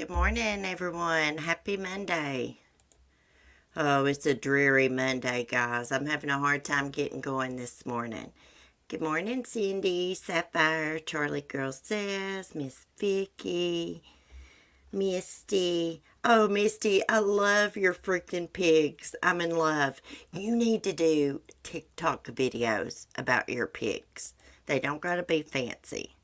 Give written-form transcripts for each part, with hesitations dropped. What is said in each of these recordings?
Good morning, everyone. Happy Monday. Oh, it's a dreary Monday, guys. I'm having a hard time getting going this morning. Good morning, Cindy, Sapphire, Charlie Girl Says, Miss Vicky, Misty. Oh, Misty, I love your freaking pigs. I'm in love. You need to do TikTok videos about your pigs. They don't gotta be fancy.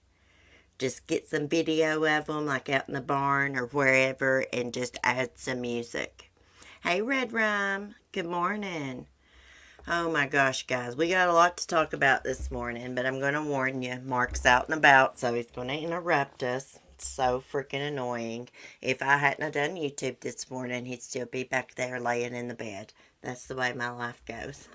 Just get some video of them, like out in the barn or wherever, and just add some music. Hey, Red Rhyme. Good morning. Oh my gosh, guys. We got a lot to talk about this morning, but I'm going to warn you. Mark's out and about, so he's going to interrupt us. It's so freaking annoying. If I hadn't done YouTube this morning, he'd still be back there laying in the bed. That's the way my life goes.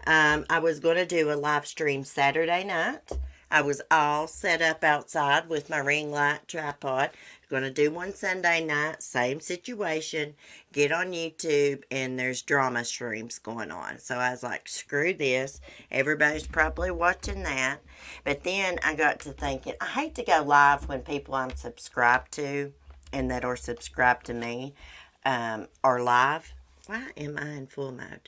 I was going to do a live stream Saturday night. I was all set up outside with my ring light tripod. Going to do one Sunday night, same situation. Get on YouTube and there's drama streams going on. So I was like, screw this. Everybody's probably watching that. But then I got to thinking, I hate to go live when people I'm subscribed to and that are subscribed to me are live. Why am I in full mode?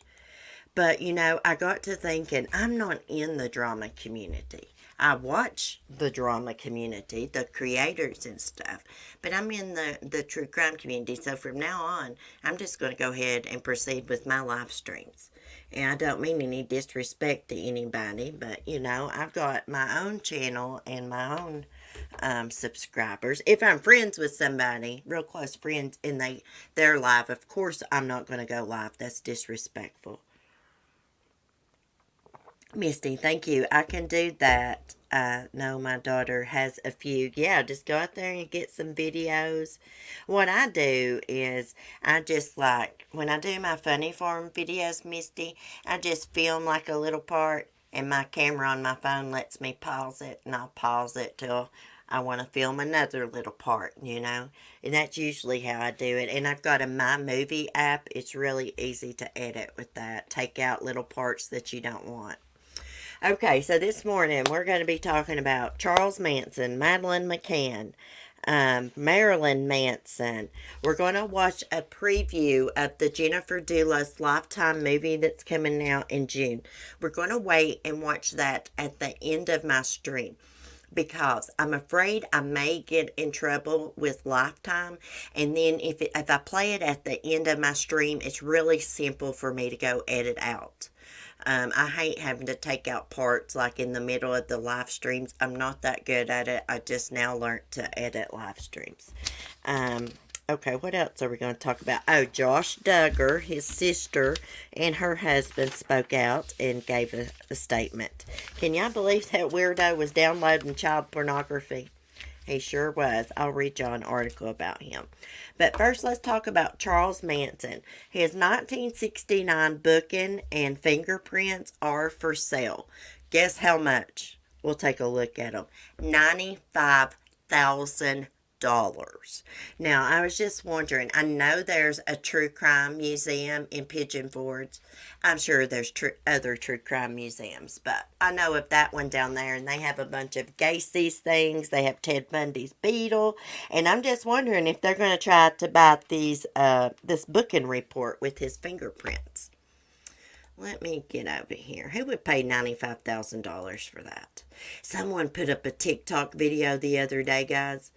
But, I got to thinking, I'm not in the drama community. I watch the drama community, the creators and stuff, but I'm in the true crime community. So from now on, I'm just going to go ahead and proceed with my live streams. And I don't mean any disrespect to anybody, but, I've got my own channel and my own subscribers. If I'm friends with somebody, real close friends, and they're live, of course I'm not going to go live. That's disrespectful. Misty, thank you. I can do that. No, my daughter has a few. Yeah, just go out there and get some videos. What I do is I just when I do my funny farm videos, Misty, I just film like a little part and my camera on my phone lets me pause it and I'll pause it till I want to film another little part, And that's usually how I do it. And I've got a My Movie app. It's really easy to edit with that. Take out little parts that you don't want. Okay, so this morning we're going to be talking about Charles Manson, Madeleine McCann, Marilyn Manson. We're going to watch a preview of the Jennifer Dulos Lifetime movie that's coming out in June. We're going to wait and watch that at the end of my stream because I'm afraid I may get in trouble with Lifetime. And then if I play it at the end of my stream, it's really simple for me to go edit out. I hate having to take out parts like in the middle of the live streams. I'm not that good at it. I just now learned to edit live streams. Okay, what else are we going to talk about? Oh, Josh Duggar, his sister, and her husband spoke out and gave a statement. Can y'all believe that weirdo was downloading child pornography? He sure was. I'll read you an article about him. But first, let's talk about Charles Manson. His 1969 booking and fingerprints are for sale. Guess how much? We'll take a look at them. $95,000. Now, I was just wondering, I know there's a true crime museum in Pigeon Forge. I'm sure there's other true crime museums, but I know of that one down there, and they have a bunch of Gacy's things. They have Ted Bundy's beetle, and I'm just wondering if they're going to try to buy this booking report with his fingerprints. Let me get over here. Who would pay $95,000 for that? Someone put up a TikTok video the other day, guys.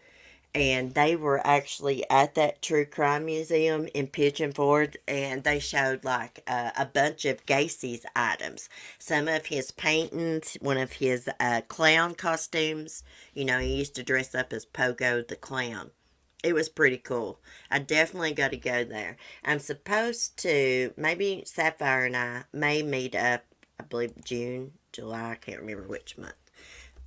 And they were actually at that true crime museum in Pigeon Forge, and they showed a bunch of Gacy's items. Some of his paintings, one of his clown costumes. He used to dress up as Pogo the Clown. It was pretty cool. I definitely got to go there. I'm supposed to, maybe Sapphire and I may meet up, I believe June, July, I can't remember which month.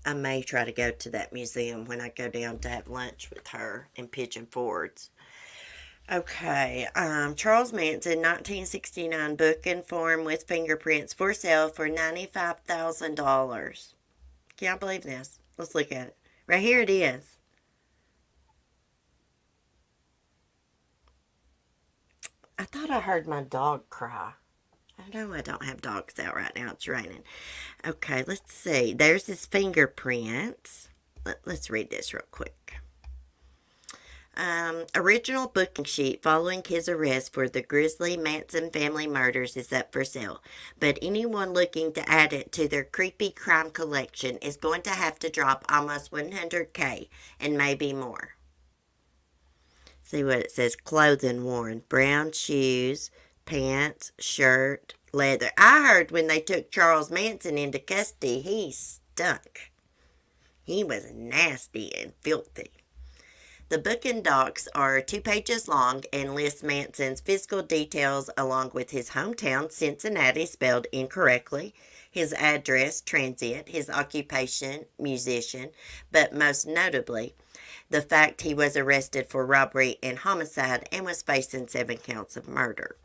I may try to go to that museum when I go down to have lunch with her in Pigeon Forge. Okay, Charles Manson, 1969 booking form with fingerprints for sale for $95,000. Can y'all believe this? Let's look at it. Right here it is. I thought I heard my dog cry. I know I don't have dogs out right now. It's raining. Okay, let's see. There's his fingerprints. Let's read this real quick. Original booking sheet following his arrest for the grisly Manson family murders is up for sale, but anyone looking to add it to their creepy crime collection is going to have to drop almost 100K and maybe more. See what it says: clothing worn, brown shoes, pants, shirt, leather. I heard when they took Charles Manson into custody, he stunk. He was nasty and filthy. The book and docs are 2 pages long and lists Manson's physical details along with his hometown, Cincinnati, spelled incorrectly, his address, transient, his occupation, musician, but most notably, the fact he was arrested for robbery and homicide and was facing 7 counts of murder.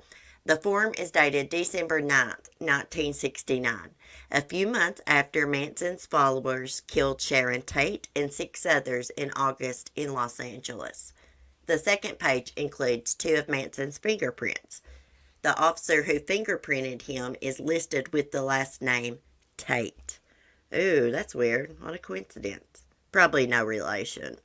The form is dated December 9th, 1969, a few months after Manson's followers killed Sharon Tate and 6 others in August in Los Angeles. The second page includes 2 of Manson's fingerprints. The officer who fingerprinted him is listed with the last name Tate. Ooh, that's weird. What a coincidence. Probably no relation.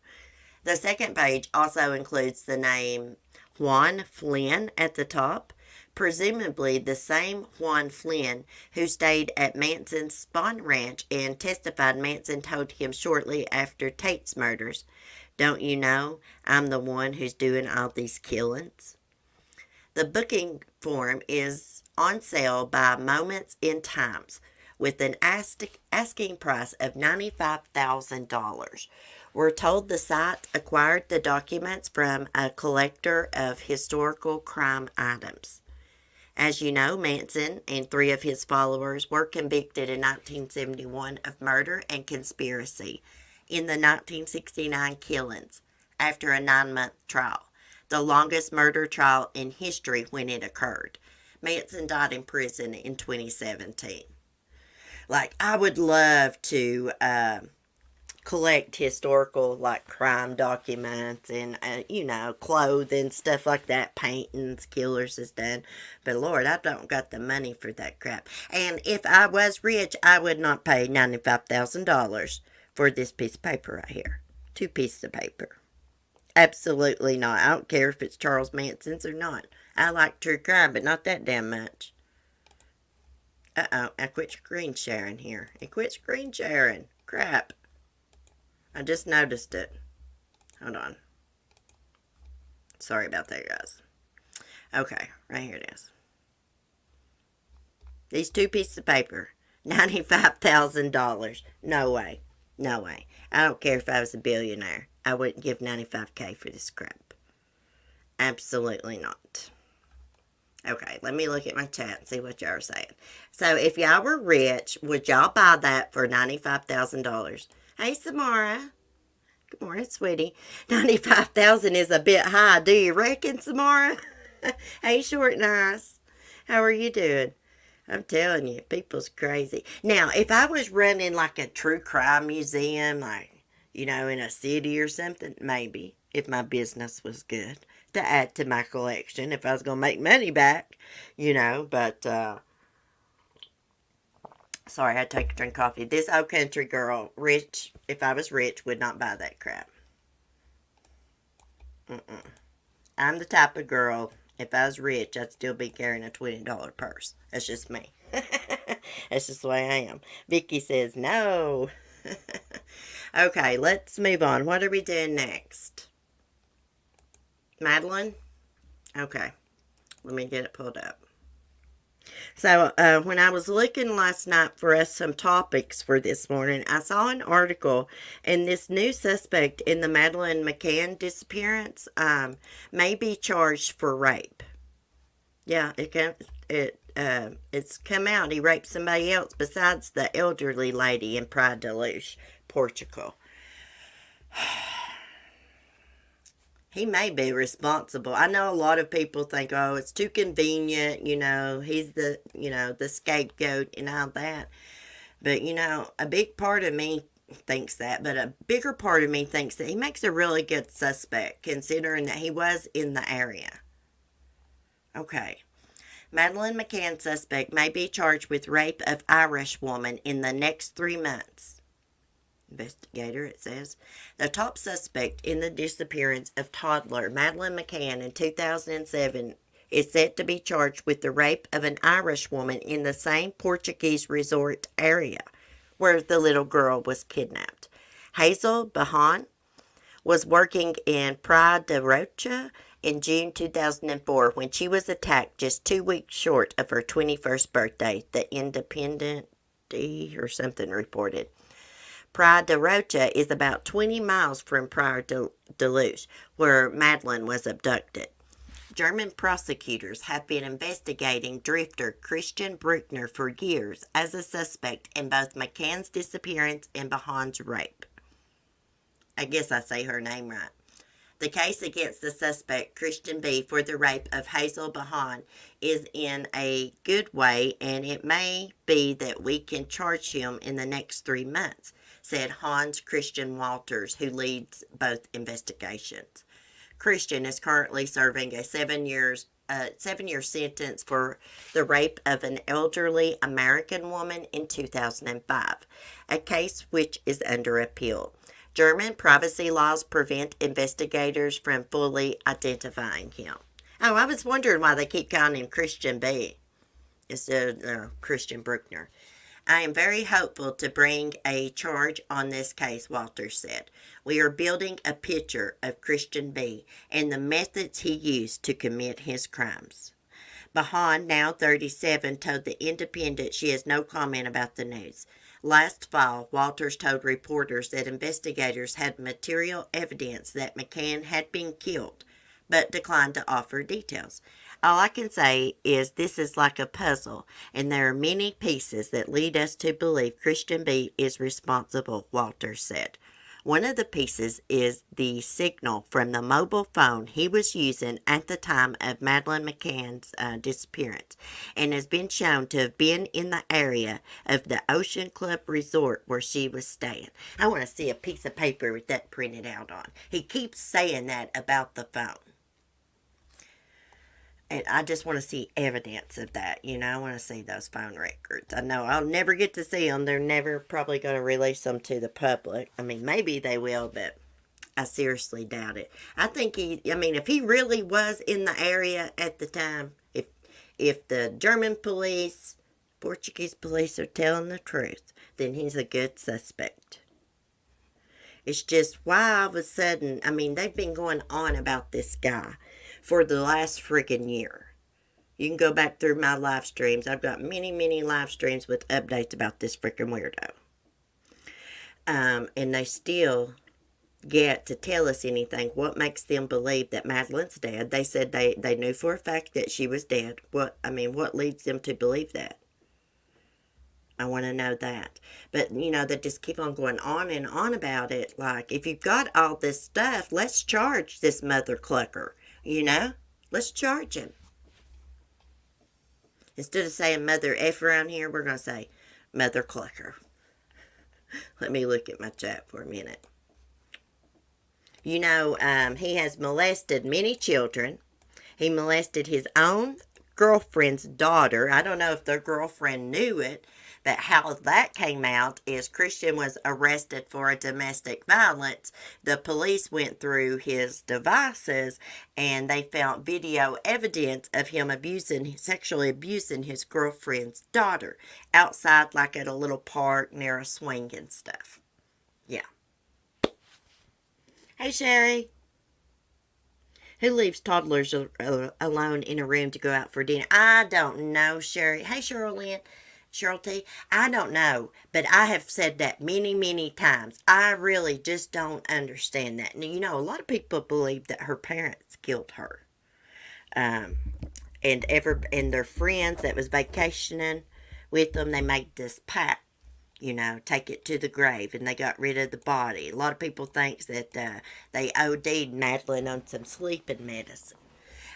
The second page also includes the name Juan Flynn at the top, presumably the same Juan Flynn who stayed at Manson's Spawn Ranch and testified Manson told him shortly after Tate's murders, "Don't you know, I'm the one who's doing all these killings?" The booking form is on sale by Moments in Times with an asking price of $95,000. We're told the site acquired the documents from a collector of historical crime items. As you know, Manson and 3 of his followers were convicted in 1971 of murder and conspiracy in the 1969 killings after a 9-month trial, the longest murder trial in history when it occurred. Manson died in prison in 2017. I would love to collect historical crime documents and clothing, stuff like that, paintings killers has done, but Lord, I don't got the money for that crap. And if I was rich, I would not pay $95,000 for this piece of paper right here. 2 pieces of paper. Absolutely not. I don't care if it's Charles Manson's or not. I like true crime, but not that damn much. I quit screen sharing here. I quit screen sharing. Crap. I just noticed it. Hold on. Sorry about that, guys. Okay, right here it is. These 2 pieces of paper. $95,000. No way. No way. I don't care if I was a billionaire. I wouldn't give $95K for this crap. Absolutely not. Okay, let me look at my chat and see what y'all are saying. So, if y'all were rich, would y'all buy that for $95,000? Hey, Samara. Good morning, sweetie. $95,000 is a bit high. Do you reckon, Samara? Hey, Short Nice. How are you doing? I'm telling you, people's crazy. Now, if I was running a true crime museum, in a city or something, maybe, if my business was good, to add to my collection, if I was going to make money back, but, sorry, I had to take a drink of coffee. This old country girl, rich, if I was rich, would not buy that crap. I'm the type of girl, if I was rich, I'd still be carrying a $20 purse. That's just me. That's just the way I am. Vicky says no. Okay, let's move on. What are we doing next? Madeleine? Okay, let me get it pulled up. So, when I was looking last night for us some topics for this morning, I saw an article, and this new suspect in the Madeleine McCann disappearance may be charged for rape. Yeah, it's come out. He raped somebody else besides the elderly lady in Praia da Luz, Portugal. He may be responsible. I know a lot of people think, oh, it's too convenient, he's the scapegoat and all that. But, a big part of me thinks that, but a bigger part of me thinks that he makes a really good suspect, considering that he was in the area. Okay. Madeleine McCann suspect may be charged with rape of Irish woman in the next 3 months. Investigator, it says. The top suspect in the disappearance of toddler Madeleine McCann in 2007 is set to be charged with the rape of an Irish woman in the same Portuguese resort area where the little girl was kidnapped. Hazel Bahan was working in Praia da Rocha in June 2004 when she was attacked just 2 weeks short of her 21st birthday, the Independent or something reported. Praia da Rocha is about 20 miles from Praia da Dulos, where Madeleine was abducted. German prosecutors have been investigating drifter Christian Bruckner for years as a suspect in both McCann's disappearance and Bahan's rape. I guess I say her name right. The case against the suspect, Christian B., for the rape of Hazel Bahan is in a good way, and it may be that we can charge him in the next 3 months, said Hans Christian Walters, who leads both investigations. Christian is currently serving a 7-year sentence for the rape of an elderly American woman in 2005, a case which is under appeal. German privacy laws prevent investigators from fully identifying him. Oh, I was wondering why they keep calling him Christian B. instead of Christian Bruckner. I am very hopeful to bring a charge on this case, Walters said. We are building a picture of Christian B. and the methods he used to commit his crimes. Bahan, now 37, told The Independent she has no comment about the news. Last fall, Walters told reporters that investigators had material evidence that McCann had been killed, but declined to offer details. All I can say is this is like a puzzle, and there are many pieces that lead us to believe Christian B. is responsible, Walters said. One of the pieces is the signal from the mobile phone he was using at the time of Madeleine McCann's disappearance, and has been shown to have been in the area of the Ocean Club Resort where she was staying. I want to see a piece of paper with that printed out on. He keeps saying that about the phone. And I just want to see evidence of that. I want to see those phone records. I know I'll never get to see them. They're never probably going to release them to the public. I mean, maybe they will, but I seriously doubt it. I think if he really was in the area at the time, if the German police, Portuguese police are telling the truth, then he's a good suspect. It's just why all of a sudden, they've been going on about this guy for the last freaking year. You can go back through my live streams. I've got many, many live streams with updates about this freaking weirdo. And they still get to tell us anything. What makes them believe that Madeleine's dead? They said they knew for a fact that she was dead. What leads them to believe that? I want to know that. But, they just keep on going on and on about it. Like, if you've got all this stuff, let's charge this mother clucker. Let's charge him. Instead of saying mother F around here, we're going to say mother clucker. Let me look at my chat for a minute. He has molested many children. He molested his own girlfriend's daughter. I don't know if their girlfriend knew it, but how that came out is Christian was arrested for a domestic violence. The police went through his devices and they found video evidence of him sexually abusing his girlfriend's daughter outside, like at a little park near a swing and stuff. Yeah. Hey, Sherry. Who leaves toddlers alone in a room to go out for dinner? I don't know, Sherry. Hey, Cheryl T. I don't know, but I have said that many, many times. I really just don't understand that. And, a lot of people believe that her parents killed her. And their friends that was vacationing with them, they made this pact. Take it to the grave, and they got rid of the body. A lot of people think that they OD'd Madeleine on some sleeping medicine.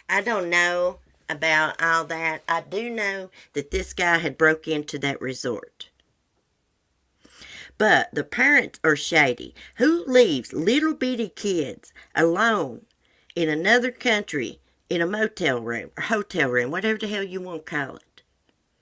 I don't know about all that. I do know that this guy had broke into that resort. But the parents are shady. Who leaves little bitty kids alone in another country in a motel room or hotel room, whatever the hell you want to call it?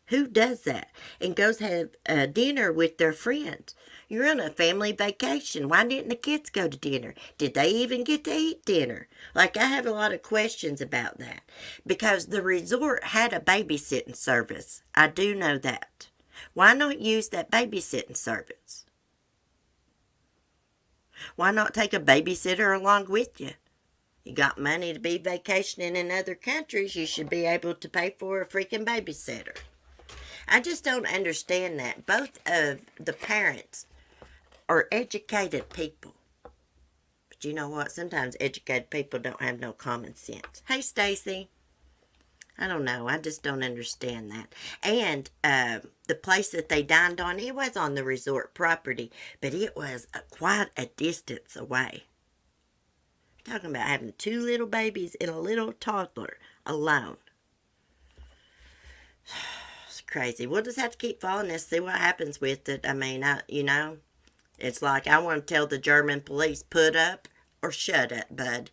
Who does that and goes have dinner with their friends? You're on a family vacation. Why didn't the kids go to dinner? Did they even get to eat dinner? Like, I have a lot of questions about that because the resort had a babysitting service. I do know that. Why not use that babysitting service? Why not take a babysitter along with you? You got money to be vacationing in other countries, you should be able to pay for a freaking babysitter. I just don't understand that. Both of the parents are educated people. But you know what? Sometimes educated people don't have no common sense. Hey, Stacy. I don't know. I just don't understand that. And the place that they dined on, it was on the resort property, but it was quite a distance away. Talking about having 2 little babies and a little toddler alone. It's crazy. We'll just have to keep following this, see what happens with it. I mean, it's like I want to tell the German police, put up or shut up, bud.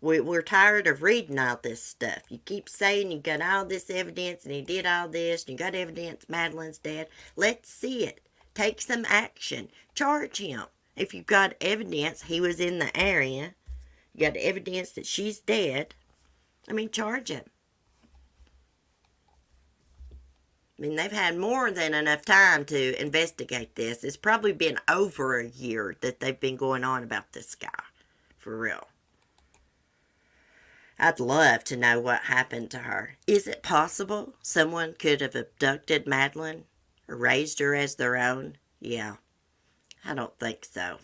We're tired of reading all this stuff. You keep saying you got all this evidence and he did all this, and you got evidence Madeleine's dead. Let's see it. Take some action. Charge him. If you've got evidence he was in the area, you got evidence that she's dead, charge him. They've had more than enough time to investigate this. It's probably been over a year that they've been going on about this guy. For real. I'd love to know what happened to her. Is it possible someone could have abducted Madeleine or raised her as their own? Yeah, I don't think so.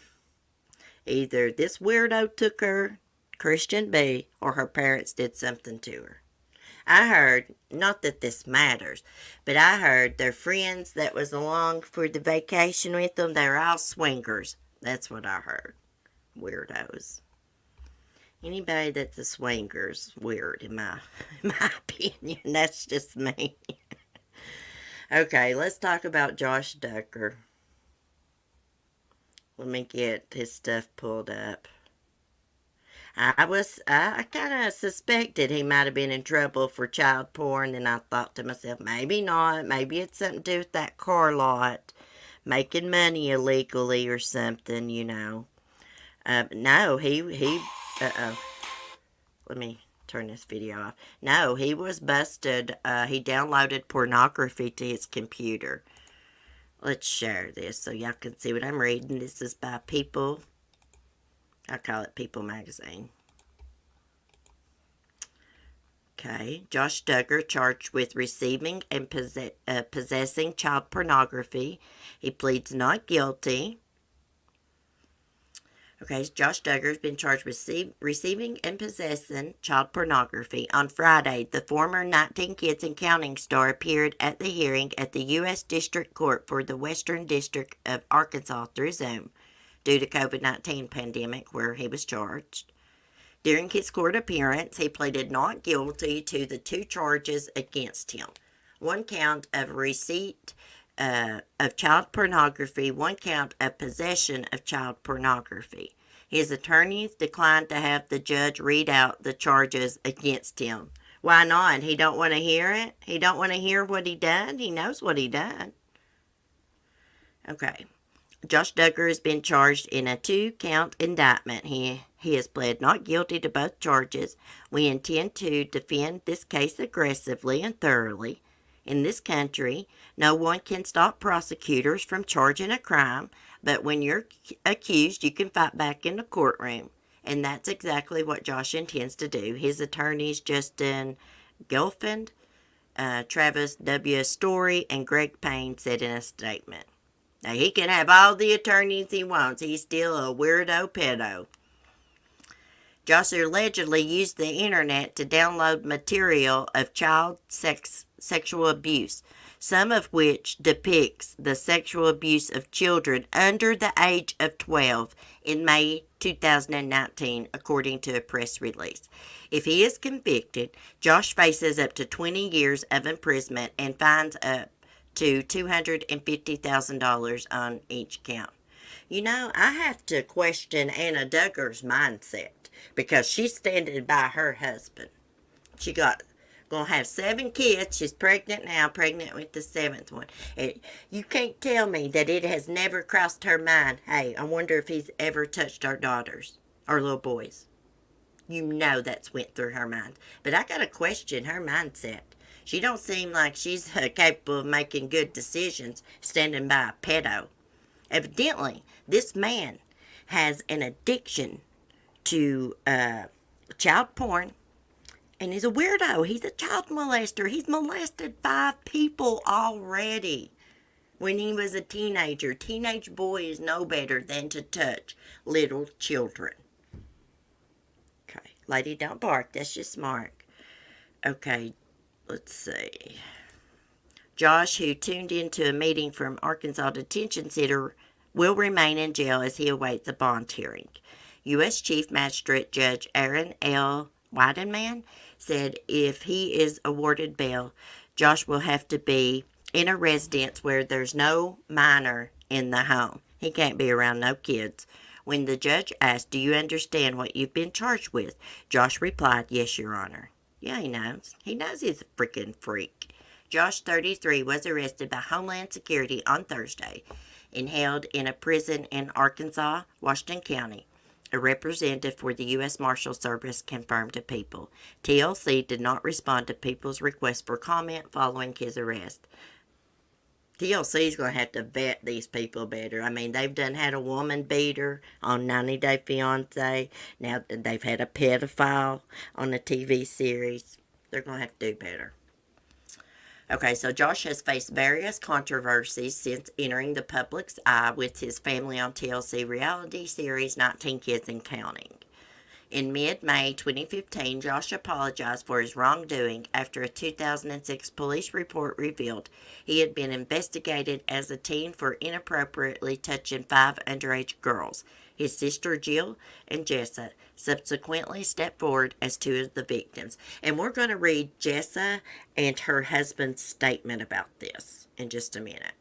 Either this weirdo took her, Christian B, or her parents did something to her. I heard, not that this matters, but I heard their friends that was along for the vacation with them, they're all swingers. That's what I heard. Weirdos. Anybody that's a swinger's weird, in my opinion. That's just me. Okay, let's talk about Josh Duggar. Let me get his stuff pulled up. I kind of suspected he might have been in trouble for child porn, and I thought to myself, maybe not. Maybe it's something to do with that car lot, making money illegally or something, No, uh-oh. Let me turn this video off. No, he was busted. He downloaded pornography to his computer. Let's share this so y'all can see what I'm reading. This is by People. I call it People Magazine. Okay. Josh Duggar charged with receiving and possessing child pornography. He pleads not guilty. Okay, Josh Duggar has been charged with receiving and possessing child pornography. On Friday, the former 19 Kids and Counting star appeared at the hearing at the U.S. District Court for the Western District of Arkansas through Zoom due to COVID-19 pandemic, where he was charged. During his court appearance, he pleaded not guilty to the 2 charges against him. 1 count of receipt of child pornography, 1 count of possession of child pornography. His attorneys declined to have the judge read out the charges against him. Why not? He don't want to hear it? He don't want to hear what he done? He knows what he done. Okay. Josh Duggar has been charged in a 2-count indictment. He has pled not guilty to both charges. We intend to defend this case aggressively and thoroughly. In this country, no one can stop prosecutors from charging a crime, but when you're accused, you can fight back in the courtroom. And that's exactly what Josh intends to do. His attorneys, Justin Gelfand, Travis W. Story, and Greg Payne said in a statement. Now, he can have all the attorneys he wants. He's still a weirdo pedo. Josh allegedly used the internet to download material of child sexual abuse, some of which depicts the sexual abuse of children under the age of 12 in May 2019, according to a press release. If he is convicted, Josh faces up to 20 years of imprisonment and fines up to $250,000 on each count. I have to question Anna Duggar's mindset because she's standing by her husband. She got Gonna have 7 kids. She's pregnant now, pregnant with the 7th one. And you can't tell me that it has never crossed her mind, hey, I wonder if he's ever touched our daughters or little boys. You know that's went through her mind. But I gotta question her mindset. She don't seem like she's capable of making good decisions standing by a pedo. Evidently, this man has an addiction to child porn, and he's a weirdo. He's a child molester. He's molested 5 people already when he was a teenager. Teenage boys know better than to touch little children. Okay, lady, don't bark. That's just smart. Okay, let's see. Josh, who tuned into a meeting from Arkansas Detention Center, will remain in jail as he awaits a bond hearing. U.S. Chief Magistrate Judge Aaron L. Weidenman said if he is awarded bail, Josh will have to be in a residence where there's no minor in the home. He can't be around no kids. When the judge asked, "Do you understand what you've been charged with?" Josh replied, "Yes, Your Honor." Yeah, he knows. He knows he's a freaking freak. Josh, 33, was arrested by Homeland Security on Thursday and held in a prison in Arkansas, Washington County. A representative for the U.S. Marshal Service confirmed to People. TLC did not respond to People's request for comment following his arrest. TLC's going to have to vet these people better. I mean, they've done had a woman beater on 90 Day Fiancé. Now they've had a pedophile on a TV series. They're going to have to do better. Okay, so Josh has faced various controversies since entering the public's eye with his family on TLC reality series 19 Kids and Counting. In mid-May 2015, Josh apologized for his wrongdoing after a 2006 police report revealed he had been investigated as a teen for inappropriately touching 5 underage girls. His sister Jill and Jessa subsequently stepped forward as 2 of the victims. And we're going to read Jessa and her husband's statement about this in just a minute.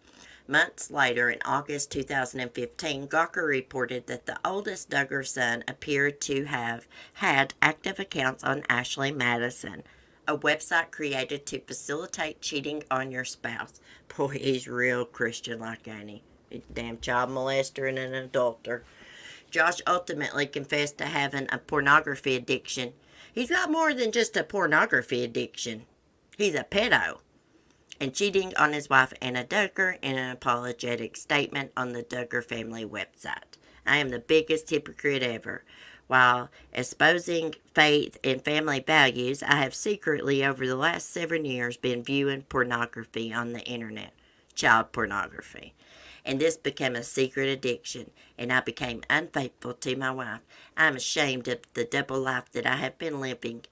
Months later, in August 2015, Gawker reported that the oldest Duggar son appeared to have had active accounts on Ashley Madison, a website created to facilitate cheating on your spouse. Boy, he's real Christian-like, ain't he? He's a damn child molester and an adulterer. Josh ultimately confessed to having a pornography addiction. He's got more than just a pornography addiction. He's a pedo. And cheating on his wife Anna Duggar in an apologetic statement on the Duggar family website. I am the biggest hypocrite ever. While espousing faith and family values, I have secretly over the last 7 years been viewing pornography on the internet. Child pornography. And this became a secret addiction, and I became unfaithful to my wife. I'm ashamed of the double life that I have been living,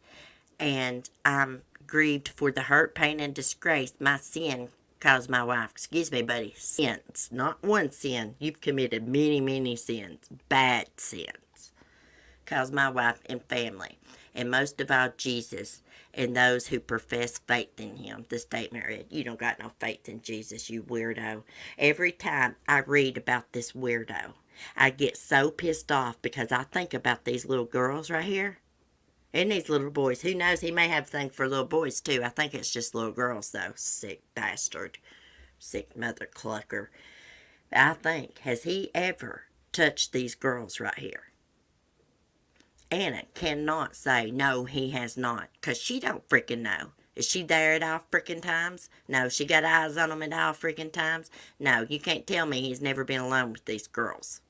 and I'm grieved for the hurt, pain, and disgrace my sin caused my wife. Excuse me, buddy. Sins. Not one sin. You've committed many, many sins. Bad sins. Caused my wife and family. And most of all, Jesus and those who profess faith in him. The statement read, "You don't got no faith in Jesus, you weirdo." Every time I read about this weirdo, I get so pissed off because I think about these little girls right here. And these little boys. Who knows? He may have a thing for little boys, too. I think it's just little girls, though. Sick bastard. Sick mother clucker. I think, has he ever touched these girls right here? Anna cannot say, no, he has not. Because she don't freaking know. Is she there at all freaking times? No, she got eyes on them at all freaking times? No, you can't tell me he's never been alone with these girls.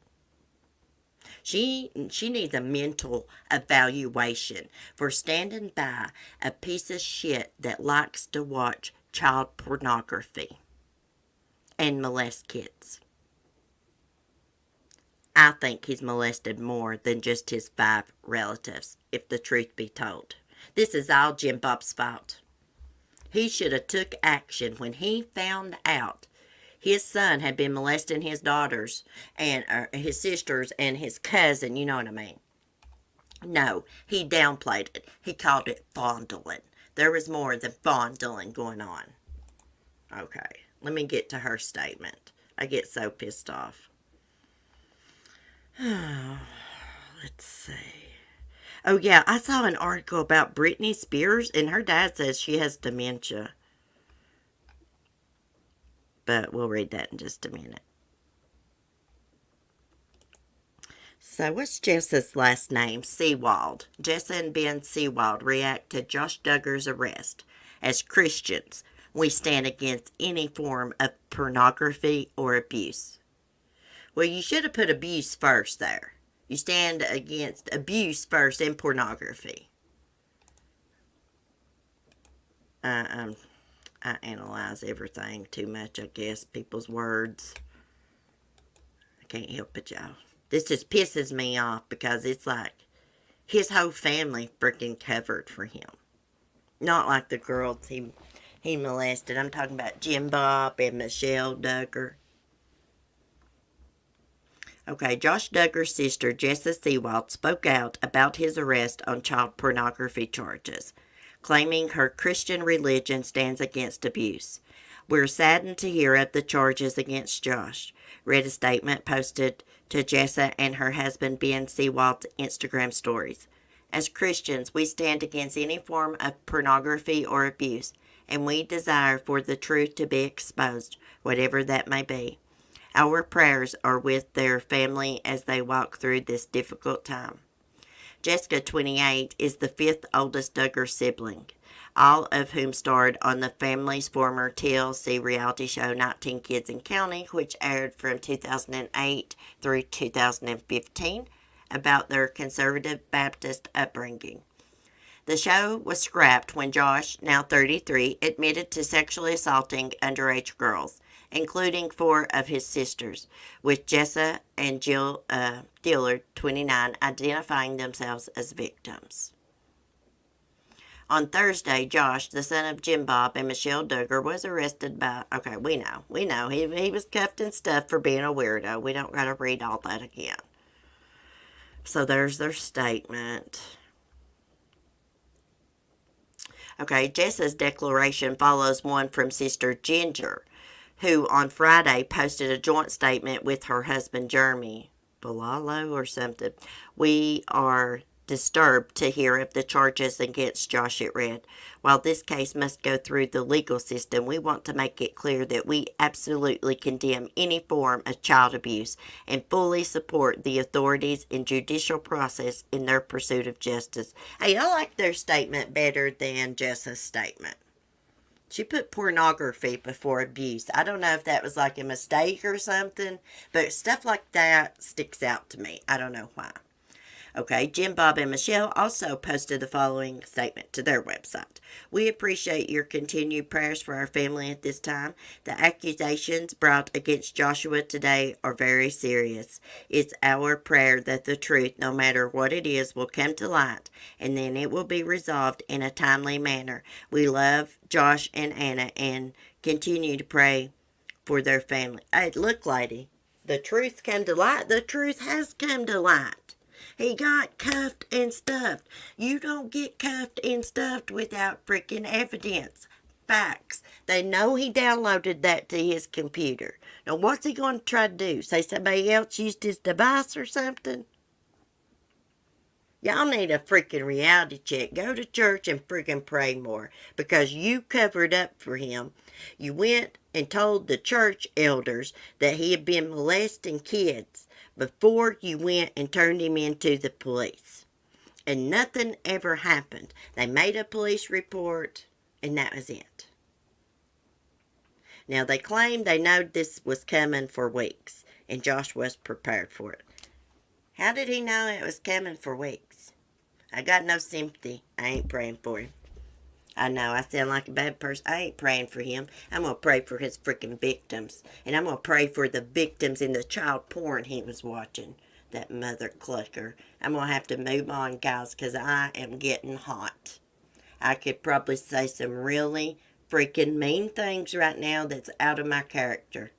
She needs a mental evaluation for standing by a piece of shit that likes to watch child pornography and molest kids. I think he's molested more than just his 5 relatives, if the truth be told. This is all Jim Bob's fault. He should have took action when he found out his son had been molesting his daughters and his sisters and his cousin, you know what I mean. No, he downplayed it. He called it fondling. There was more than fondling going on. Okay, let me get to her statement. I get so pissed off. Let's see. Oh, yeah, I saw an article about Britney Spears, and her dad says she has dementia. But we'll read that in just a minute. So, what's Jessa's last name? Seawald. Jessa and Ben Seawald react to Josh Duggar's arrest. As Christians, we stand against any form of pornography or abuse. Well, you should have put abuse first there. You stand against abuse first and pornography. I analyze everything too much, I guess. People's words. I can't help it, y'all. This just pisses me off because it's like his whole family freaking covered for him. Not like the girls he molested. I'm talking about Jim Bob and Michelle Duggar. Okay, Josh Duggar's sister, Jessa Seawald, spoke out about his arrest on child pornography charges, claiming her Christian religion stands against abuse. We're saddened to hear of the charges against Josh, read a statement posted to Jessa and her husband Ben Seawald's Instagram stories. As Christians, we stand against any form of pornography or abuse, and we desire for the truth to be exposed, whatever that may be. Our prayers are with their family as they walk through this difficult time. Jessica, 28, is the fifth oldest Duggar sibling, all of whom starred on the family's former TLC reality show 19 Kids and Counting, which aired from 2008 through 2015, about their conservative Baptist upbringing. The show was scrapped when Josh, now 33, admitted to sexually assaulting underage girls, including 4 of his sisters, with Jessa and Jill Dillard, 29, identifying themselves as victims. On Thursday, Josh, the son of Jim Bob and Michelle Duggar, was arrested by... Okay, we know. He was cuffed and stuff for being a weirdo. We don't got to read all that again. So there's their statement. Okay, Jessa's declaration follows one from Sister Ginger, who on Friday posted a joint statement with her husband Jeremy Balalo or something. We are disturbed to hear of the charges against Josh, it read. While this case must go through the legal system, we want to make it clear that we absolutely condemn any form of child abuse and fully support the authorities and judicial process in their pursuit of justice. Hey, I like their statement better than Jessa's statement. She put pornography before abuse. I don't know if that was like a mistake or something, but stuff like that sticks out to me. I don't know why. Okay, Jim Bob and Michelle also posted the following statement to their website. We appreciate your continued prayers for our family at this time. The accusations brought against Joshua today are very serious. It's our prayer that the truth, no matter what it is, will come to light, and then it will be resolved in a timely manner. We love Josh and Anna and continue to pray for their family. Hey, look, lady, the truth came to light. The truth has come to light. He got cuffed and stuffed. You don't get cuffed and stuffed without freaking evidence. Facts. They know he downloaded that to his computer. Now, what's he going to try to do? Say somebody else used his device or something? Y'all need a freaking reality check. Go to church and freaking pray more. Because you covered up for him. You went and told the church elders that he had been molesting kids before you went and turned him into the police. And nothing ever happened. They made a police report, and that was it. Now, they claim they know this was coming for weeks, and Josh was prepared for it. How did he know it was coming for weeks? I got no sympathy. I ain't praying for him. I know, I sound like a bad person. I ain't praying for him. I'm going to pray for his freaking victims. And I'm going to pray for the victims in the child porn he was watching. That mother clucker. I'm going to have to move on, guys, because I am getting hot. I could probably say some really freaking mean things right now that's out of my character.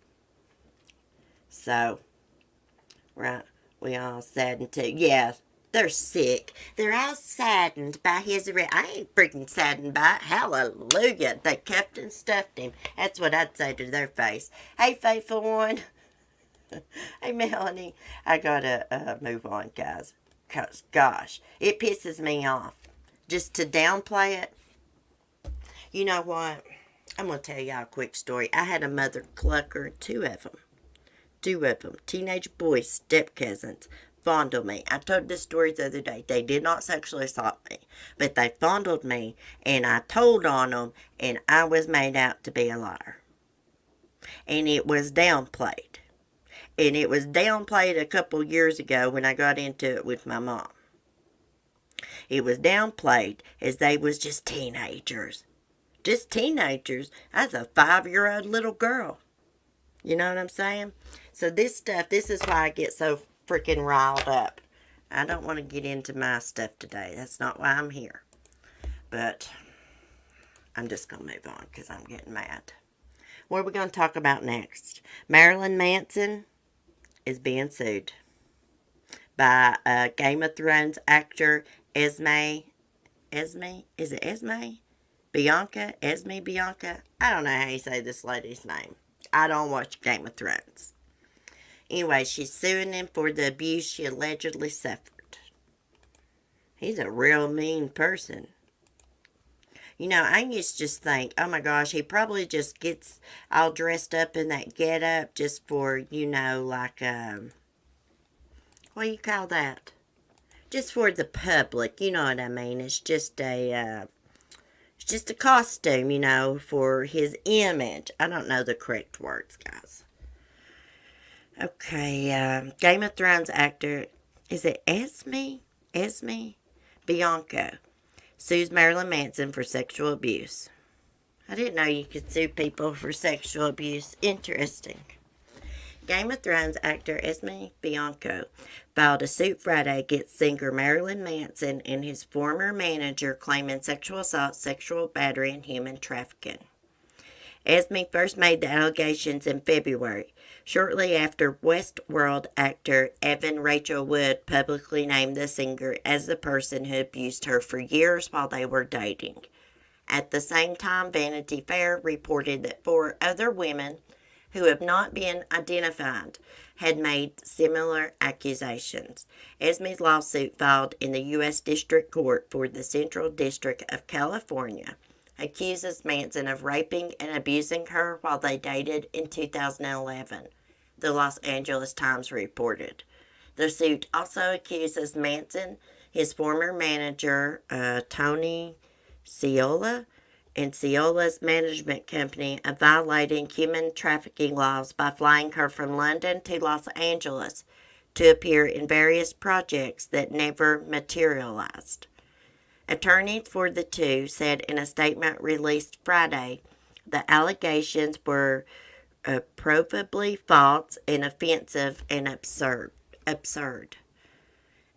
So, right, we all saddened too. Yeah. They're sick. They're all saddened by his arrest. I ain't freaking saddened by it. Hallelujah. They cuffed and stuffed him. That's what I'd say to their face. Hey, faithful one. Hey, Melanie. I gotta move on, guys. Because, gosh, it pisses me off. Just to downplay it. You know what? I'm going to tell y'all a quick story. I had a mother clucker, two of them. Teenage boys, step cousins, fondled me. I told this story the other day. They did not sexually assault me, but they fondled me, and I told on them, and I was made out to be a liar. And it was downplayed. And it was downplayed a couple years ago when I got into it with my mom. It was downplayed as they was just teenagers. Just teenagers. I was a 5-year-old little girl. You know what I'm saying? So this is why I get so freaking riled up. I don't want to get into my stuff today. That's not why I'm here. But I'm just going to move on because I'm getting mad. What are we going to talk about next? Marilyn Manson is being sued by Game of Thrones actor Esme. Is it Esme? Bianca? I don't know how you say this lady's name. I don't watch Game of Thrones. Anyway, she's suing him for the abuse she allegedly suffered. He's a real mean person. You know, I used to just think, oh my gosh, he probably just gets all dressed up in that getup just for, you know, like, what do you call that? Just for the public, you know what I mean? It's just a costume, you know, for his image. I don't know the correct words, guys. Okay, Game of Thrones actor, is it Esme? Bianco sues Marilyn Manson for sexual abuse. I didn't know you could sue people for sexual abuse. Interesting. Game of Thrones actor Esme Bianco filed a suit Friday against singer Marilyn Manson and his former manager claiming sexual assault, sexual battery, and human trafficking. Esme first made the allegations in February, shortly after Westworld actor Evan Rachel Wood publicly named the singer as the person who abused her for years while they were dating. At the same time, Vanity Fair reported that 4 other women who have not been identified had made similar accusations. Esme's lawsuit filed in the U.S. District Court for the Central District of California accuses Manson of raping and abusing her while they dated in 2011, the Los Angeles Times reported. The suit also accuses Manson, his former manager, Tony Ciola, and Ciola's management company of violating human trafficking laws by flying her from London to Los Angeles to appear in various projects that never materialized. Attorneys for the two said in a statement released Friday the allegations were provably false and offensive and absurd.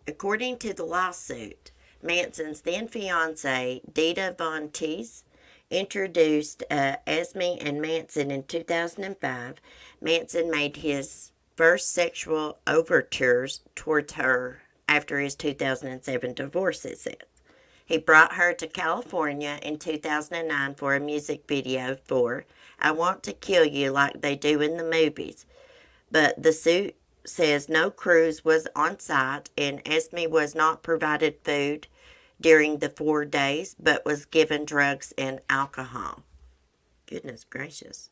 According to the lawsuit, Manson's then-fiancée, Dita Von Teese, introduced Esme and Manson in 2005. Manson made his first sexual overtures towards her after his 2007 divorce, it says. He brought her to California in 2009 for a music video for I Want to Kill You Like They Do in the Movies. But the suit says no cruise was on site and Esme was not provided food during the 4 days, but was given drugs and alcohol. Goodness gracious.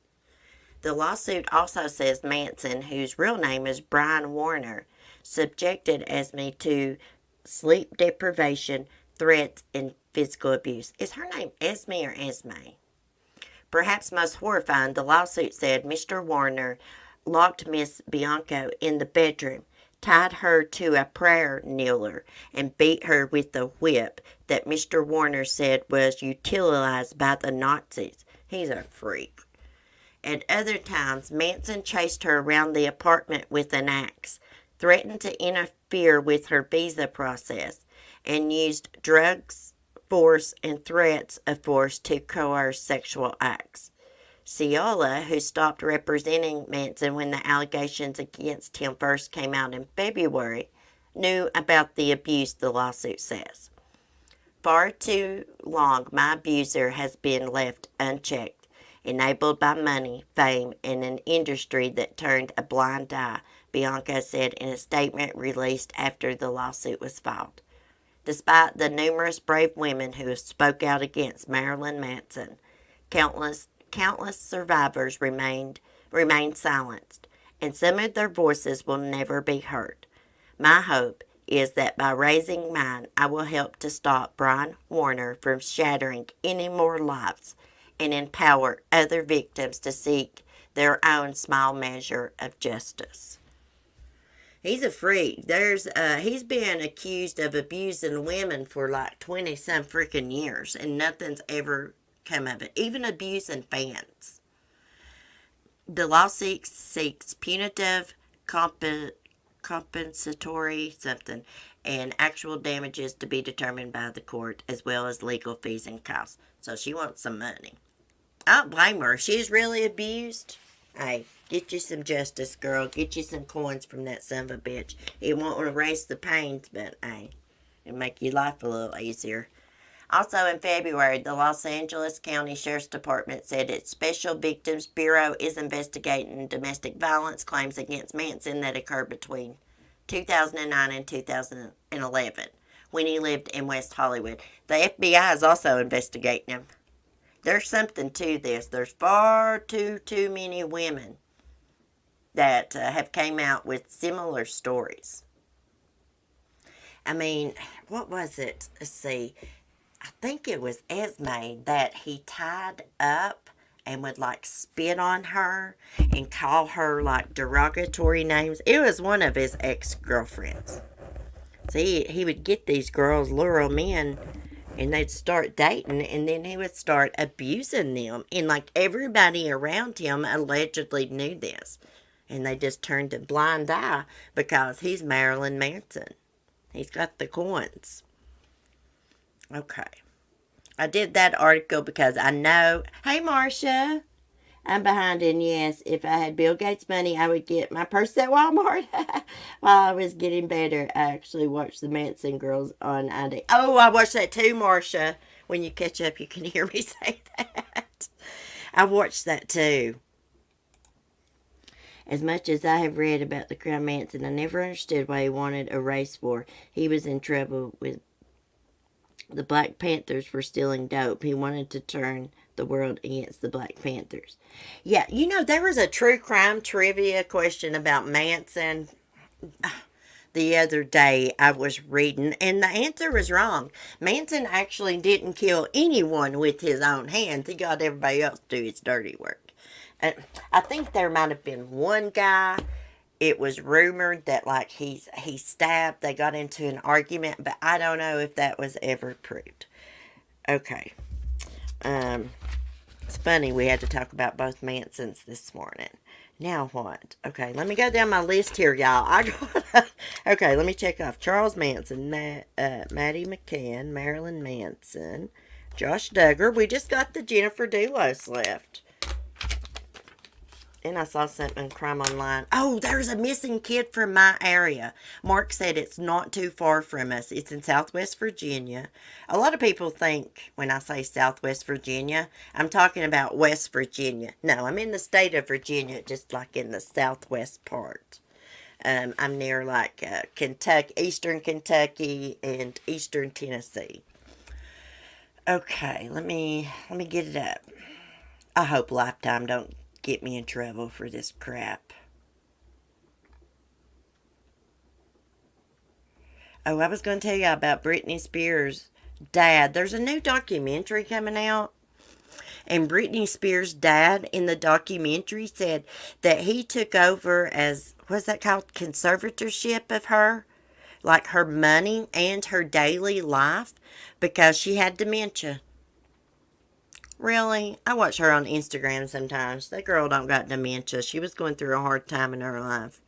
The lawsuit also says Manson, whose real name is Brian Warner, subjected Esme to sleep deprivation, threats, and physical abuse. Is her name Esme or Esme? Perhaps most horrifying, the lawsuit said Mr. Warner locked Miss Bianco in the bedroom, tied her to a prayer kneeler, and beat her with the whip that Mr. Warner said was utilized by the Nazis. He's a freak. At other times, Manson chased her around the apartment with an axe, threatened to interfere with her visa process, and used drugs, force, and threats of force to coerce sexual acts. Ciola, who stopped representing Manson when the allegations against him first came out in February, knew about the abuse, the lawsuit says. Far too long, my abuser has been left unchecked, enabled by money, fame, and an industry that turned a blind eye, Bianca said in a statement released after the lawsuit was filed. Despite the numerous brave women who have spoke out against Marilyn Manson, countless survivors remain silenced, and some of their voices will never be heard. My hope is that by raising mine, I will help to stop Brian Warner from shattering any more lives and empower other victims to seek their own small measure of justice. He's a freak. He's been accused of abusing women for like 20 some freaking years, and nothing's ever come of it, even abusing fans. The lawsuit seeks punitive, compensatory something, and actual damages to be determined by the court, as well as legal fees and costs. So she wants some money. I don't blame her. If she's really abused, hey, get you some justice, girl. Get you some coins from that son of a bitch. It won't erase the pains, but hey, it'll make your life a little easier. Also in February, the Los Angeles County Sheriff's Department said its Special Victims Bureau is investigating domestic violence claims against Manson that occurred between 2009 and 2011, when he lived in West Hollywood. The FBI is also investigating him. There's something to this. There's far too many women that have came out with similar stories. I mean, what was it? Let's see. I think it was Esme that he tied up and would like spit on her and call her like derogatory names. It was one of his ex-girlfriends. See, he would get these girls, lure them in, and they'd start dating, and then he would start abusing them. And like everybody around him allegedly knew this. And they just turned a blind eye because he's Marilyn Manson. He's got the coins. Okay. I did that article because I know... Hey, Marcia. I'm behind, and yes, if I had Bill Gates' money, I would get my purse at Walmart. While I was getting better, I actually watched the Manson Girls on ID. Oh, I watched that too, Marcia. When you catch up, you can hear me say that. I watched that too. As much as I have read about the Crown Manson, I never understood why he wanted a race war. He was in trouble with the Black Panthers for stealing dope. He wanted to turn the world against the Black Panthers. Yeah, you know, there was a true crime trivia question about Manson the other day I was reading, and the answer was wrong. Manson actually didn't kill anyone with his own hands. He got everybody else to do his dirty work. And I think there might have been one guy. It was rumored that like he stabbed. They got into an argument, but I don't know if that was ever proved. Okay. It's funny we had to talk about both Mansons this morning. Now what? Okay, let me go down my list here, y'all. Okay, let me check off Charles Manson, Maddie McCann, Marilyn Manson, Josh Duggar. We just got the Jennifer Dulos left. And I saw something crime online. Oh, there's a missing kid from my area. Mark said it's not too far from us. It's in Southwest Virginia. A lot of people think when I say Southwest Virginia, I'm talking about West Virginia. No, I'm in the state of Virginia, just like in the southwest part. I'm near like Kentucky, eastern Kentucky, and eastern Tennessee. Okay, let me get it up. I hope Lifetime don't get me in trouble for this crap. Oh, I was going to tell you about Britney Spears' dad. There's a new documentary coming out. And Britney Spears' dad in the documentary said that he took over as, what's that called? Conservatorship of her. Like her money and her daily life because she had dementia. Really? I watch her on Instagram sometimes. That girl don't got dementia. She was going through a hard time in her life.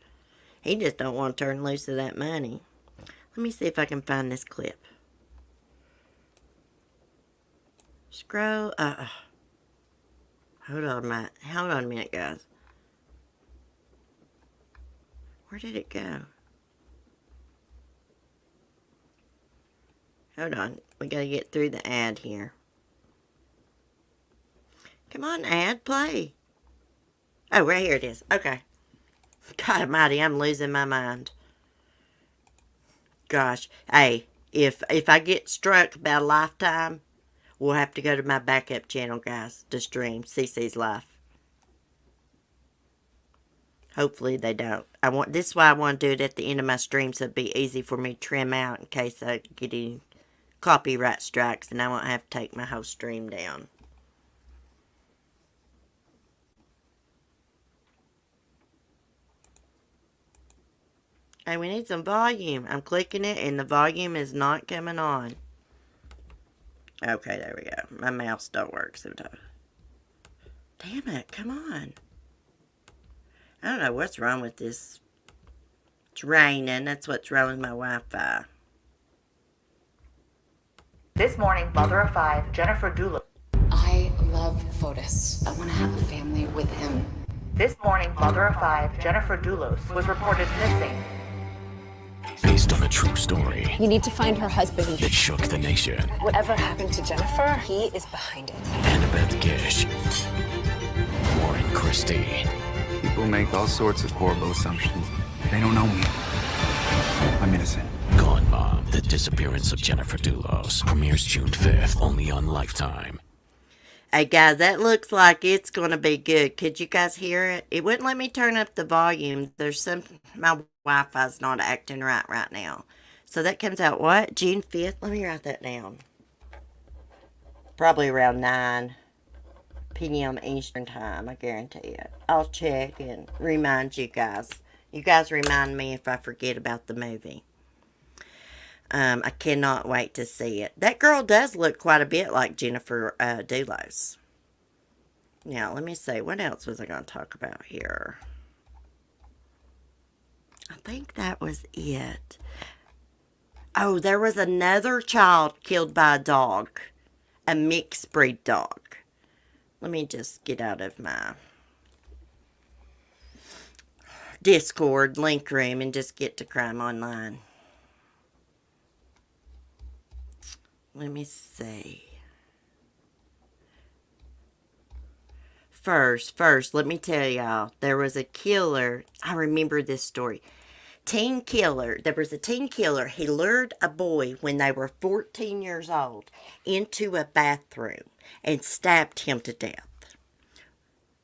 He just don't want to turn loose of that money. Let me see if I can find this clip. Scroll. Hold on a minute, guys. Where did it go? Hold on. We gotta get through the ad here. Come on, ad, play. Oh, right here it is. Okay. God almighty, I'm losing my mind. Gosh. Hey, if I get struck by a lifetime, we'll have to go to my backup channel, guys, to stream CC's life. Hopefully they don't. This is why I want to do it at the end of my stream, so it'd be easy for me to trim out in case I get any copyright strikes and I won't have to take my whole stream down. Hey, we need some volume. I'm clicking it and the volume is not coming on. Okay, there we go. My mouse don't work sometimes. Damn it, come on. I don't know what's wrong with this. It's raining. That's what's wrong with my Wi-Fi. This morning, mother of five, Jennifer Dulos. I love Fotis. I want to have a family with him. This morning, mother of five, Jennifer Dulos, was reported missing. Based on a true story. You need to find her husband. That shook the nation. Whatever happened to Jennifer, he is behind it. Annabeth Gish. Warren Christie. People make all sorts of horrible assumptions. They don't know me. I'm innocent. Gone Mom, The Disappearance of Jennifer Dulos. Premieres June 5th, only on Lifetime. Hey guys, that looks like it's going to be good. Could you guys hear it? It wouldn't let me turn up the volume. My Wi-Fi's not acting right now. So that comes out what? June 5th? Let me write that down. Probably around 9 p.m. Eastern Time, I guarantee it. I'll check and remind you guys. You guys remind me if I forget about the movie. I cannot wait to see it. That girl does look quite a bit like Jennifer Dulos. Now, let me see. What else was I going to talk about here? I think that was it. Oh, there was another child killed by a dog. A mixed breed dog. Let me just get out of my Discord link room and just get to Crime Online. Let me see. First, let me tell y'all, there was a killer. I remember this story. Teen killer. There was a teen killer. He lured a boy when they were 14 years old into a bathroom and stabbed him to death.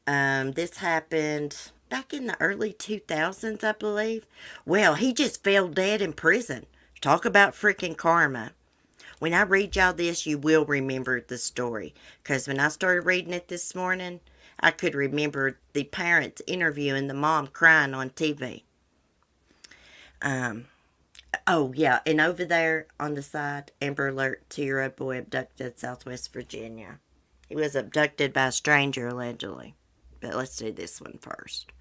This happened back in the early 2000s, I believe. Well, he just fell dead in prison. Talk about freaking karma. When I read y'all this, you will remember the story. Because when I started reading it this morning, I could remember the parents interviewing the mom crying on TV. Oh, yeah. And over there on the side, Amber Alert, 2-year-old boy abducted Southwest Virginia. He was abducted by a stranger, allegedly. But let's do this one first.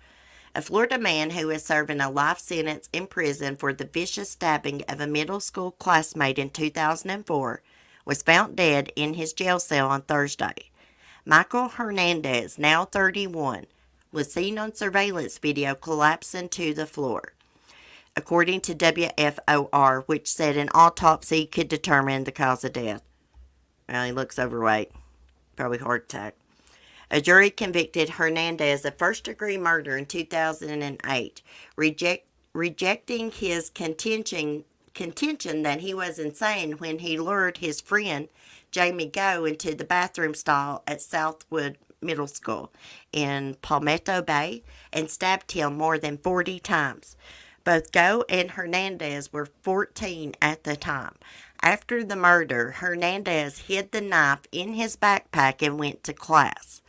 A Florida man who is serving a life sentence in prison for the vicious stabbing of a middle school classmate in 2004 was found dead in his jail cell on Thursday. Michael Hernandez, now 31, was seen on surveillance video collapsing to the floor, according to WFOR, which said an autopsy could determine the cause of death. Well, he looks overweight. Probably heart attack. A jury convicted Hernandez of first-degree murder in 2008, rejecting his contention that he was insane when he lured his friend Jamie Go into the bathroom stall at Southwood Middle School in Palmetto Bay and stabbed him more than 40 times. Both Go and Hernandez were 14 at the time. After the murder, Hernandez hid the knife in his backpack and went to class.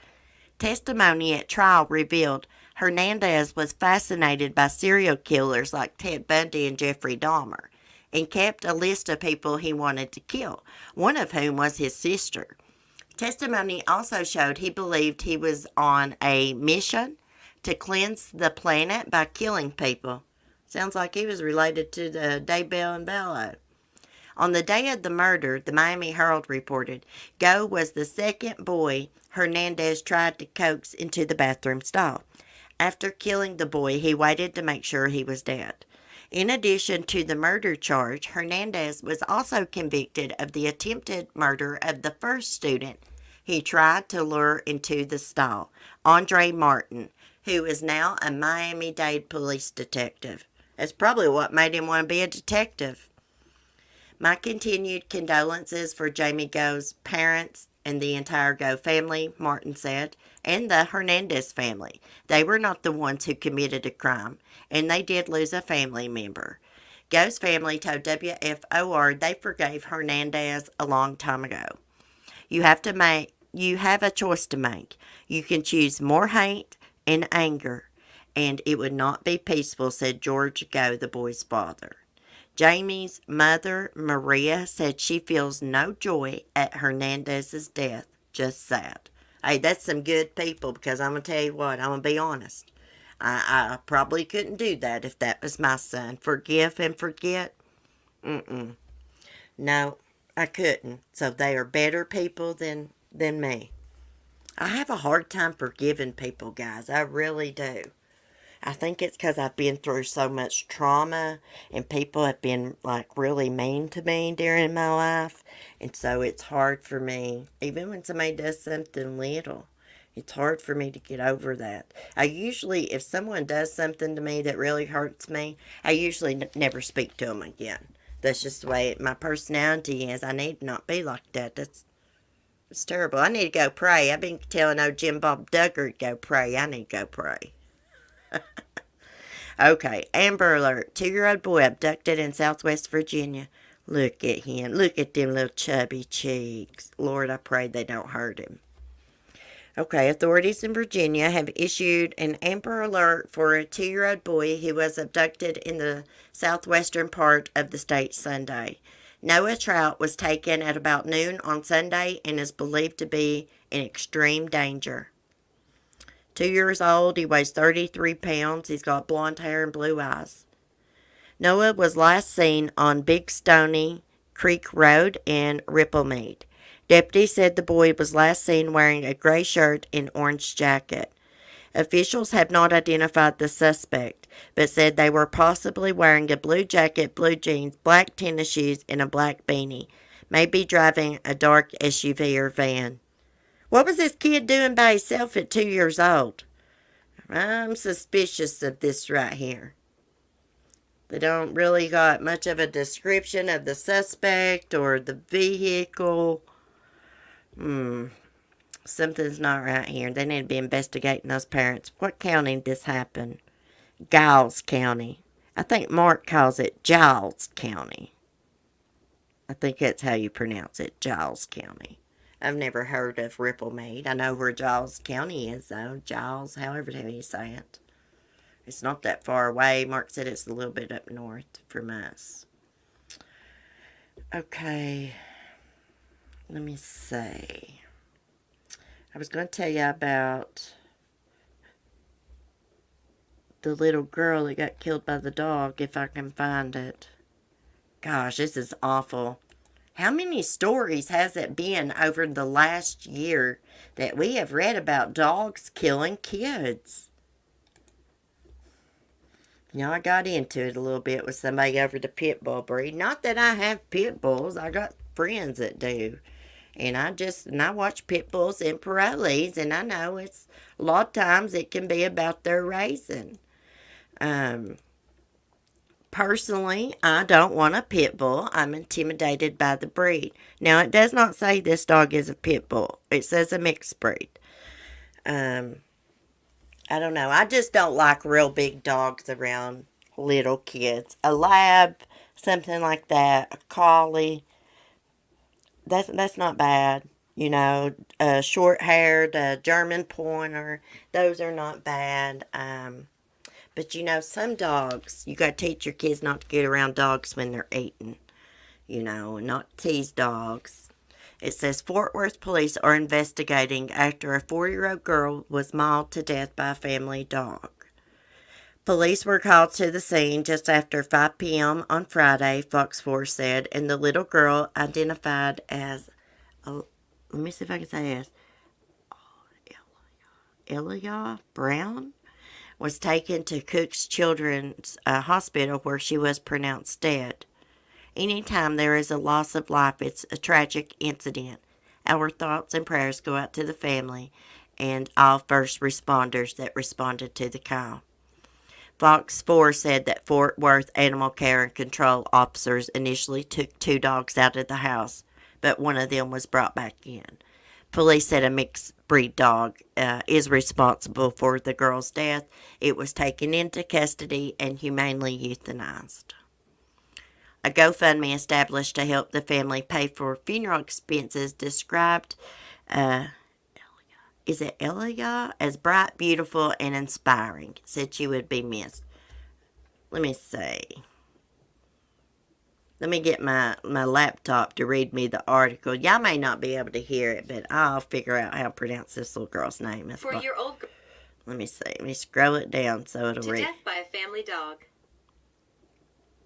Testimony at trial revealed Hernandez was fascinated by serial killers like Ted Bundy and Jeffrey Dahmer and kept a list of people he wanted to kill, one of whom was his sister. Testimony also showed he believed he was on a mission to cleanse the planet by killing people. Sounds like he was related to the Daybell and Bellow. On the day of the murder, the Miami Herald reported, Go was the second boy Hernandez tried to coax into the bathroom stall. After killing the boy, he waited to make sure he was dead. In addition to the murder charge, Hernandez was also convicted of the attempted murder of the first student he tried to lure into the stall, Andre Martin, who is now a Miami-Dade police detective. That's probably what made him want to be a detective. My continued condolences for Jamie Go's parents and the entire Go family, Martin said, and the Hernandez family. They were not the ones who committed a crime, and they did lose a family member. Go's family told WFOR they forgave Hernandez a long time ago. You have a choice to make. You can choose more hate and anger, and it would not be peaceful, said George Go, the boy's father. Jamie's mother, Maria, said she feels no joy at Hernandez's death, just sad. Hey, that's some good people, because I'm going to tell you what, I'm going to be honest. I probably couldn't do that if that was my son. Forgive and forget? No, I couldn't. So they are better people than me. I have a hard time forgiving people, guys. I really do. I think it's because I've been through so much trauma and people have been like really mean to me during my life. And so it's hard for me, even when somebody does something little, it's hard for me to get over that. I usually, if someone does something to me that really hurts me, I usually never speak to them again. That's just the way my personality is. I need to not be like that. It's terrible. I need to go pray. I've been telling old Jim Bob Duggar to go pray. I need to go pray. Okay, Amber Alert. 2-year-old boy abducted in Southwest Virginia. Look at him. Look at them little chubby cheeks. Lord, I pray they don't hurt him. Okay, authorities in Virginia have issued an Amber Alert for a 2-year-old boy who was abducted in the southwestern part of the state Sunday. Noah Trout was taken at about noon on Sunday and is believed to be in extreme danger. 2 years old, he weighs 33 pounds, he's got blonde hair and blue eyes. Noah was last seen on Big Stony Creek Road in Ripplemead. Deputies said the boy was last seen wearing a gray shirt and orange jacket. Officials have not identified the suspect, but said they were possibly wearing a blue jacket, blue jeans, black tennis shoes, and a black beanie, maybe driving a dark SUV or van. What was this kid doing by himself at 2 years old? I'm suspicious of this right here. They don't really got much of a description of the suspect or the vehicle. Something's not right here. They need to be investigating those parents. What county did this happen? Giles County. I think Mark calls it Giles County. I think that's how you pronounce it, Giles County. I've never heard of Ripplemead. I know where Giles County is, though. Giles, however you say it. It's not that far away. Mark said it's a little bit up north from us. Okay. Let me see. I was going to tell you about the little girl that got killed by the dog, if I can find it. Gosh, this is awful. How many stories has it been over the last year that we have read about dogs killing kids? You know, I got into it a little bit with somebody over the pit bull breed. Not that I have pit bulls. I got friends that do. And I watch pit bulls and parolees, and I know it's a lot of times it can be about their raising. Personally, I don't want a pit bull. I'm intimidated by the breed. Now, it does not say this dog is a pit bull. It says a mixed breed. I don't know. I just don't like real big dogs around little kids. A lab, something like that, a collie. That's not bad. You know, short-haired German pointer. Those are not bad. But, you know, some dogs, you got to teach your kids not to get around dogs when they're eating. You know, not tease dogs. It says Fort Worth police are investigating after a 4-year-old girl was mauled to death by a family dog. Police were called to the scene just after 5 p.m. on Friday, Fox 4 said, and the little girl identified as, let me see if I can say this, Elia Brown, was taken to Cook's Children's Hospital where she was pronounced dead. Anytime there is a loss of life, it's a tragic incident. Our thoughts and prayers go out to the family and all first responders that responded to the call. Fox 4 said that Fort Worth Animal Care and Control officers initially took 2 dogs out of the house, but one of them was brought back in. Police said a mixed breed dog is responsible for the girl's death. It was taken into custody and humanely euthanized. A GoFundMe established to help the family pay for funeral expenses described Elia as bright, beautiful, and inspiring. Said she would be missed. Let me see. Let me get my laptop to read me the article. Y'all may not be able to hear it, but I'll figure out how to pronounce this little girl's name. Let me see. Let me scroll it down so it'll read. To death by a family dog.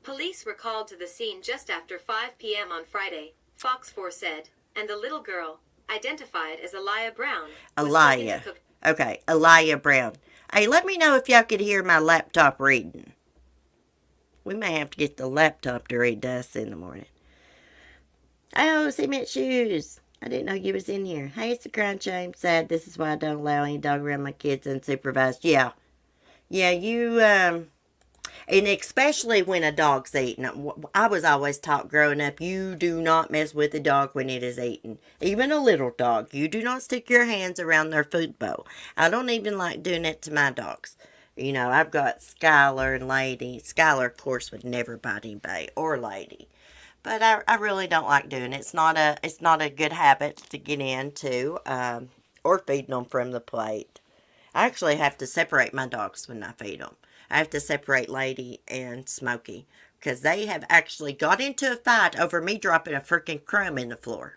Police were called to the scene just after 5 p.m. on Friday, Fox 4 said, and the little girl, identified as Elia Brown. Elia. Okay, Elia Brown. Hey, let me know if y'all could hear my laptop reading. We may have to get the laptop to read to us in the morning. Oh, cement shoes. I didn't know you was in here. Hey, it's a crime shame. Sad. This is why I don't allow any dog around my kids unsupervised. Yeah. Yeah, you, and especially when a dog's eating. I was always taught growing up, you do not mess with a dog when it is eating. Even a little dog. You do not stick your hands around their food bowl. I don't even like doing it to my dogs. You know, I've got Skylar and Lady. Skylar, of course, would never bite anybody or Lady. But I really don't like doing it. It's not a good habit to get into or feeding them from the plate. I actually have to separate my dogs when I feed them. I have to separate Lady and Smokey because they have actually got into a fight over me dropping a freaking crumb in the floor.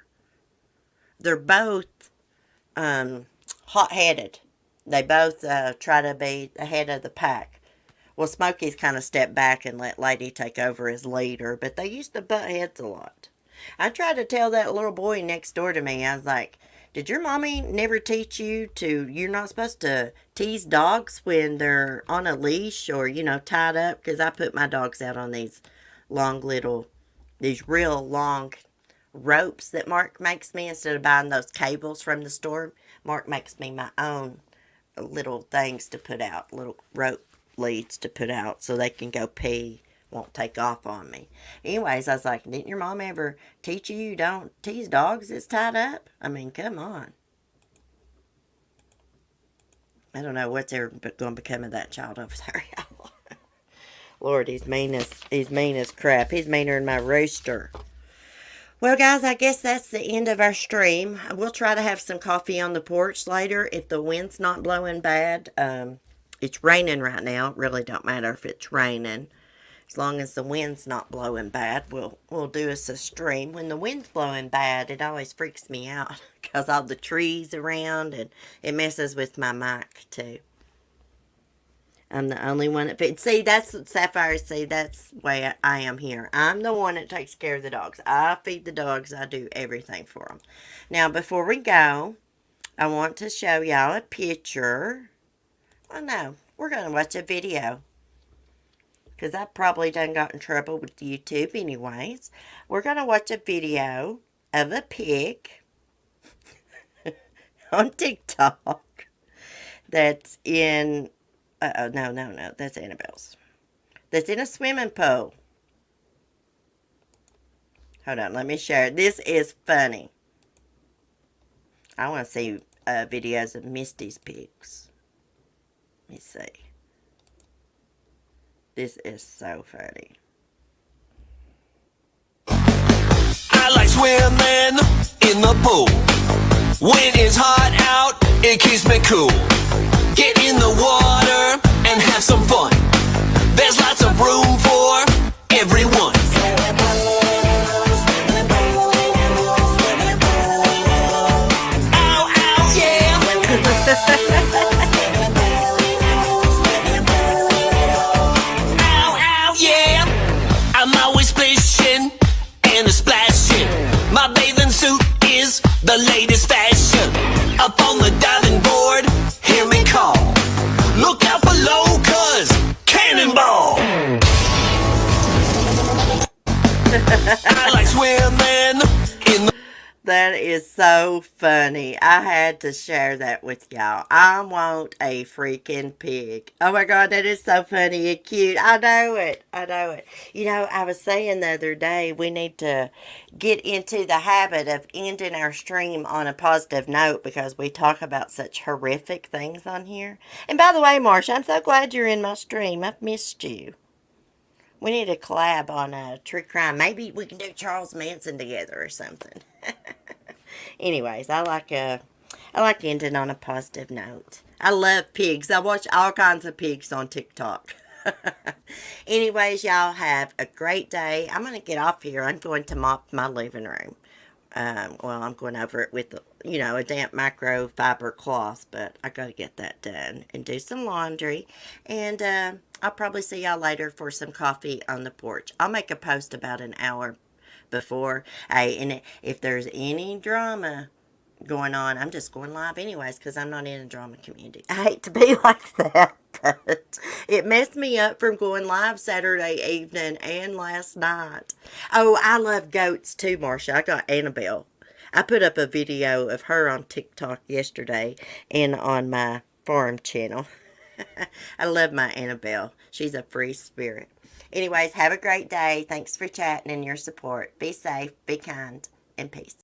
They're both hot-headed. They both try to be ahead of the pack. Well, Smokey's kind of stepped back and let Lady take over as leader, but they used to butt heads a lot. I tried to tell that little boy next door to me, I was like, did your mommy never teach you you're not supposed to tease dogs when they're on a leash or, tied up? Because I put my dogs out on these real long ropes that Mark makes me instead of buying those cables from the store. Mark makes me my own little things to put out, little rope leads to put out so they can go pee, won't take off on me. Anyways, I was like, didn't your mom ever teach you don't tease dogs that's tied up? I mean, come on. I don't know what's ever going to become of that child over there, y'all. Lord, he's mean as crap. He's meaner than my rooster. Well, guys, I guess that's the end of our stream. We'll try to have some coffee on the porch later if the wind's not blowing bad. It's raining right now. It really don't matter if it's raining. As long as the wind's not blowing bad, we'll do us a stream. When the wind's blowing bad, it always freaks me out because all the trees around and it messes with my mic too. I'm the only one that see, that's Sapphire. See, that's the way I am here. I'm the one that takes care of the dogs. I feed the dogs. I do everything for them. Now, before we go, I want to show y'all a picture. Well, no, we're going to watch a video. Because I probably done got in trouble with YouTube anyways. We're going to watch a video of a pig on TikTok that's in... no, that's Annabelle's. That's in a swimming pool. Hold on, let me share it. This is funny. I want to see videos of Misty's pigs. Let me see. This is so funny. I like swimming in the pool. When it's hot out, it keeps me cool. Get in the water and have some fun. There's lots of room for everyone. Ow, ow, yeah. Ow, ow, yeah. I'm always splishing and a splashing. My bathing suit is the latest fashion. Up on the diving board, hear me call. Look out below, cause cannonball. I like swimming in the... That is so funny. I had to share that with y'all. I want a freaking pig. Oh my God, that is so funny and cute. I know it. I know it. You know, I was saying the other day, we need to get into the habit of ending our stream on a positive note because we talk about such horrific things on here. And by the way, Marsha, I'm so glad you're in my stream. I've missed you. We need to collab on a true crime. Maybe we can do Charles Manson together or something. Anyways, I like ending on a positive note. I love pigs. I watch all kinds of pigs on TikTok. Anyways, y'all have a great day. I'm going to get off here. I'm going to mop my living room. Well, I'm going over it with, a damp microfiber cloth, but I got to get that done and do some laundry. And I'll probably see y'all later for some coffee on the porch. I'll make a post about an hour before. Hey, and if there's any drama going on, I'm just going live anyways because I'm not in a drama community. I hate to be like that, but it messed me up from going live Saturday evening and last night. Oh, I love goats too, Marsha. I got Annabelle. I put up a video of her on TikTok yesterday and on my farm channel. I love my Annabelle. She's a free spirit. Anyways, have a great day. Thanks for chatting and your support. Be safe, be kind, and peace.